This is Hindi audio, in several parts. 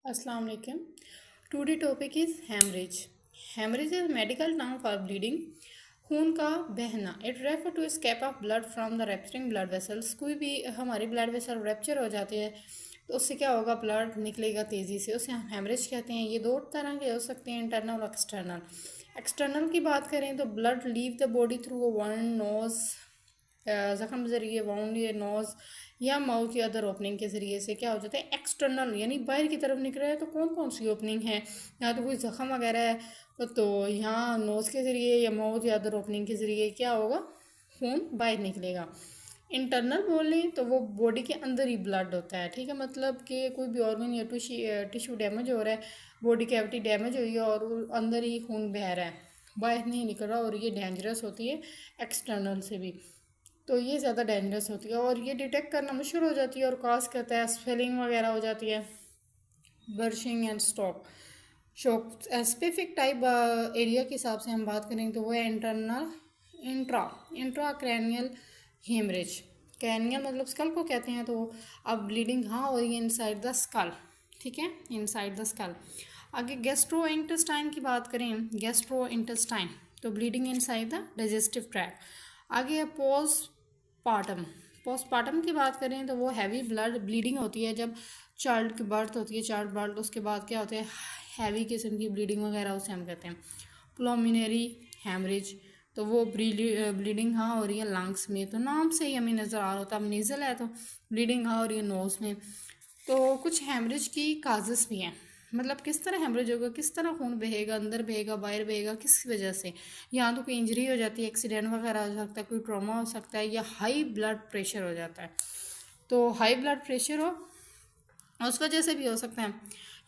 Assalamu alaikum. Today topic is hemorrhage. Hemorrhage is medical term for bleeding. खून का बहना. It refer to escape of blood from the rupturing blood vessels. कोई भी हमारी ब्लड वेसल रप्चर हो जाती है तो उससे क्या होगा, ब्लड निकलेगा तेज़ी से, उसे हम हेमरेज कहते हैं। ये दो तरह के हो सकते हैं, इंटरनल और एक्सटर्नल। एक्सटर्नल की बात करें तो blood leave the body through one nose, ज़ख़म ज़रिए, वाउंड या नोज़ या माउथ या अदर ओपनिंग के ज़रिए से क्या हो जाता है, एक्सटर्नल यानी बाहर की तरफ निकल रहा है। तो कौन कौन सी ओपनिंग है, यहाँ तो कोई ज़ख़म वगैरह है तो यहाँ नोज़ के ज़रिए या माउथ या अदर ओपनिंग के ज़रिए क्या होगा, खून बाहर निकलेगा। इंटरनल बोलें तो वो बॉडी के अंदर ही ब्लड होता है, ठीक है। मतलब कि कोई भी ऑर्गन या टिश्यू डैमेज हो रहा है, बॉडी कैविटी डैमेज हुई है और अंदर ही खून बह रहा है, बाहर नहीं निकल रहा, और ये डेंजरस होती है एक्सटर्नल से भी। तो ये ज़्यादा डेंजरस होती है और ये डिटेक्ट करना मुश्किल हो जाती है और कॉज करता है स्वेलिंग वगैरह हो जाती है, bursting and stock shock. Specific type area के हिसाब से हम बात करें तो वो है internal intracranial haemorrhage. Cranial मतलब स्कल को कहते हैं। तो अब ब्लीडिंग हाँ हो रही है इनसाइड द स्कल, ठीक है, इनसाइड द स्कल। आगे गैस्ट्रो इंटेस्टाइन की बात करें, गैस्ट्रो इंटेस्टाइन तो bleeding inside the digestive tract. आगे है पोस्टपार्टम की बात करें तो वो हैवी ब्लड ब्लीडिंग होती है जब चाइल्ड की बर्थ होती है, चाइल्ड बर्थ, उसके बाद क्या होता है, हैवी किस्म की ब्लीडिंग वगैरह, उसे हम कहते हैं प्लुमिनरी हेमरेज। तो वो ब्लीडिंग हाँ हो रही है लंग्स में, तो नाम से ही हमें नज़र आ रहा होता है, अब नीज़ल है तो ब्लीडिंग हाँ हो रही है नोज़ में। तो कुछ हेमरेज की काजेस भी हैं, मतलब किस तरह हेमरेज होगा, किस तरह खून बहेगा, अंदर बहेगा, बाहर बहेगा, किस वजह से। यहाँ तो कोई इंजरी हो जाती है, एक्सीडेंट वगैरह हो सकता है, कोई ट्रॉमा हो सकता है, या हाई ब्लड प्रेशर हो जाता है। तो हाई ब्लड प्रेशर हो उस वजह से भी हो सकता है।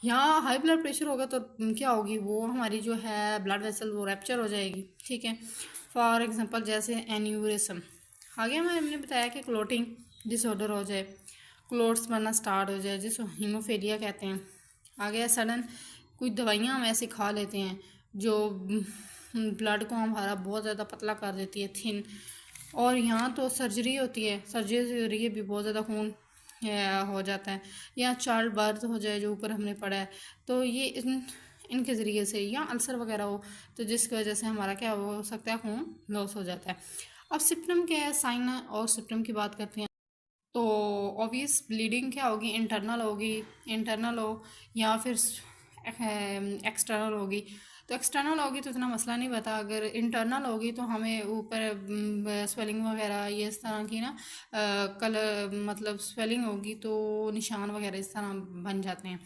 यहाँ हाई ब्लड प्रेशर होगा तो क्या होगी, वो हमारी जो है ब्लड वेसल वो रैप्चर हो जाएगी, ठीक है। फॉर एग्जांपल जैसे एन्यूरिज्म। आगे हमने बताया कि क्लोटिंग डिसऑर्डर हो जाए, क्लोट्स बनना स्टार्ट हो जाए, जिसको हीमोफीलिया कहते हैं। आगे सडन कुछ दवाइयाँ हम ऐसे खा लेते हैं जो ब्लड को हमारा बहुत ज़्यादा पतला कर देती है, थिन। और यहाँ तो सर्जरी होती है, सर्जरी के जरिए भी बहुत ज़्यादा खून हो जाता है। या चाइल्ड बर्थ हो जाए जो ऊपर हमने पढ़ा है, तो ये इनके ज़रिए से, या अल्सर वगैरह हो तो जिसकी वजह से हमारा क्या हो सकता है, खून लॉस हो जाता है। अब सिम्टम क्या है, साइन और सिम्टम की बात करते हैं। तो ऑब्वियस ब्लीडिंग क्या होगी, इंटरनल होगी, इंटरनल हो या फिर एक्सटर्नल होगी। तो एक्सटर्नल होगी तो इतना मसला नहीं बता, अगर इंटरनल होगी तो हमें ऊपर स्वेलिंग वगैरह ये इस तरह की ना कलर, मतलब स्वेलिंग होगी तो निशान वगैरह इस तरह बन जाते हैं।